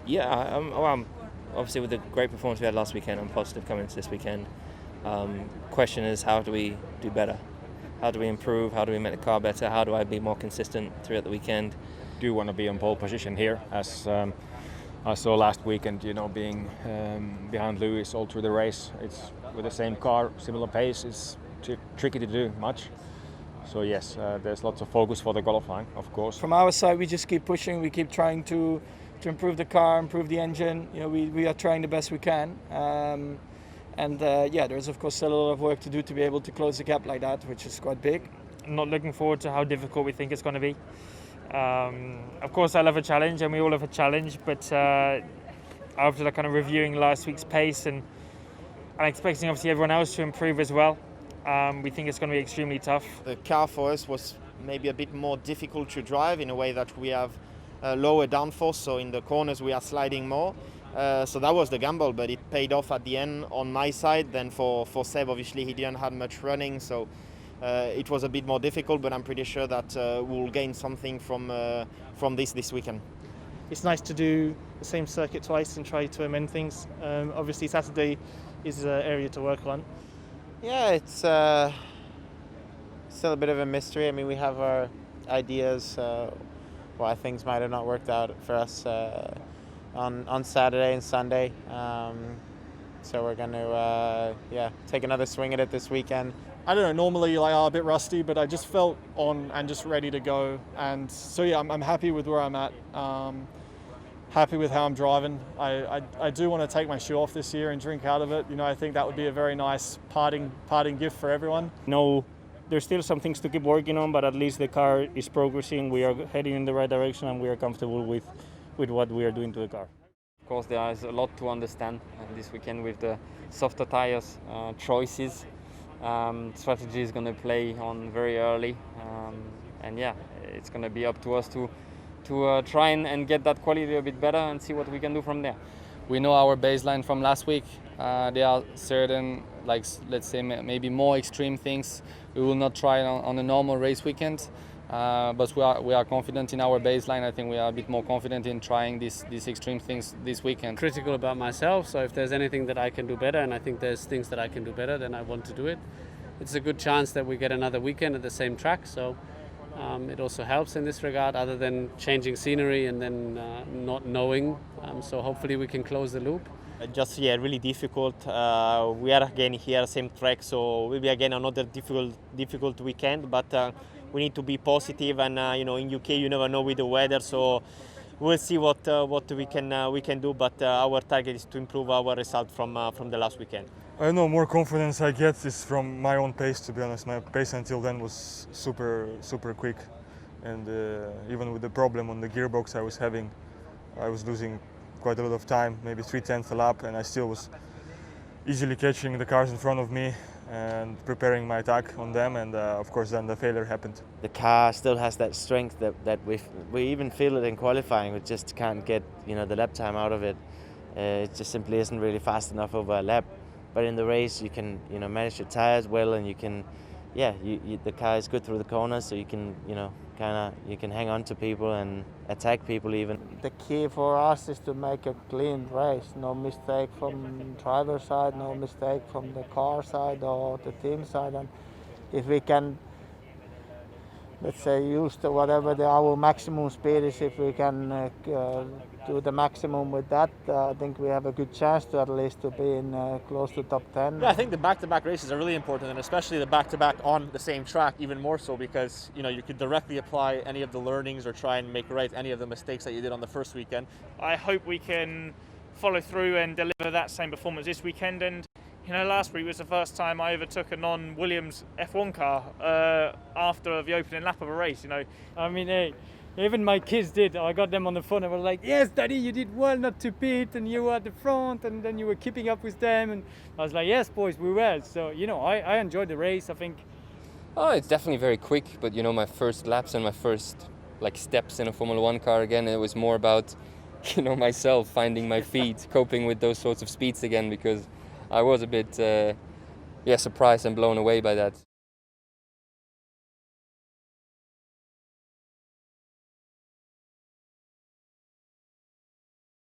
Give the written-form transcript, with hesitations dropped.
Yeah, I'm obviously with the great performance we had last weekend, I'm positive coming into this weekend. Question is, how do we do better? How do we improve? How do we make the car better? How do I be more consistent throughout the weekend? Do want to be on pole position here, as I saw last weekend. Being behind Lewis all through the race. It's with the same car, similar pace. It's tricky to do much. So yes, there's lots of focus for the qualifying, of course. From our side, we just keep pushing. We keep trying to improve the car, improve the engine. We are trying the best we can. There's of course still a lot of work to do to be able to close the gap like that, which is quite big. I'm not looking forward to how difficult we think it's going to be. Of course, I love a challenge, and we all love a challenge. But after kind of reviewing last week's pace and expecting obviously everyone else to improve as well, we think it's going to be extremely tough. The car for us was maybe a bit more difficult to drive in a way that we have lower downforce, so in the corners we are sliding more. So that was the gamble, but it paid off at the end on my side. Then for Seb, obviously he didn't have much running, so it was a bit more difficult, but I'm pretty sure that we'll gain something from this weekend. It's nice to do the same circuit twice and try to amend things. Obviously Saturday is an area to work on. Yeah, it's still a bit of a mystery. I mean, we have our ideas why things might have not worked out for us on Saturday and Sunday. So we're going to take another swing at it this weekend. I don't know, normally I'm a bit rusty, but I just felt on and just ready to go. And so yeah, I'm happy with where I'm at. Happy with how I'm driving. I do want to take my shoe off this year and drink out of it. I think that would be a very nice parting gift for everyone. No, there's still some things to keep working on, but at least the car is progressing. We are heading in the right direction, and we are comfortable with what we are doing to the car. Of course, there is a lot to understand this weekend with the softer tires choices. Strategy is going to play on very early, it's going to be up to us to try and get that quality a bit better and see what we can do from there. We know our baseline from last week. There are certain, let's say maybe more extreme things we will not try on a normal race weekend. But we are confident in our baseline. I think we are a bit more confident in trying these extreme things this weekend. Critical about myself, so if there's anything that I can do better, and I think there's things that I can do better, then I want to do it. It's a good chance that we get another weekend at the same track, so it also helps in this regard, other than changing scenery and then not knowing. So hopefully we can close the loop. Really difficult. We are again here, same track, so will be again another difficult weekend. But we need to be positive, and in UK you never know with the weather, so we'll see what we can do. But our target is to improve our result from the last weekend. I know more confidence I get is from my own pace. To be honest, my pace until then was super quick, and even with the problem on the gearbox I was having, I was losing quite a lot of time, maybe 3/10 a lap, and I still was easily catching the cars in front of me and preparing my attack on them, and of course then the failure happened. The car still has that strength that we even feel it in qualifying. We just can't get the lap time out of it. It just simply isn't really fast enough over a lap. But in the race you can manage your tires well, and you can the car is good through the corners, so you can you can hang on to people and attack people even. The key for us is to make a clean race. No mistake from driver side, no mistake from the car side or the team side. And if we can, let's say, use our maximum speed is, if we can do the maximum with that, I think we have a good chance to at least to be in close to top 10. Yeah, I think the back-to-back races are really important, and especially the back-to-back on the same track even more so, because you could directly apply any of the learnings or try and make right any of the mistakes that you did on the first weekend. I hope we can follow through and deliver that same performance this weekend. And last week was the first time I overtook a non-Williams F1 car after the opening lap of a race. I mean, hey, even my kids did. I got them on the phone and were like, "Yes, Daddy, you did well not to pit, and you were at the front, and then you were keeping up with them." And I was like, "Yes, boys, we were." So I enjoyed the race. I think. Oh, it's definitely very quick. But my first laps and my first steps in a Formula One car again, it was more about myself finding my feet, coping with those sorts of speeds again, because I was a bit surprised and blown away by that.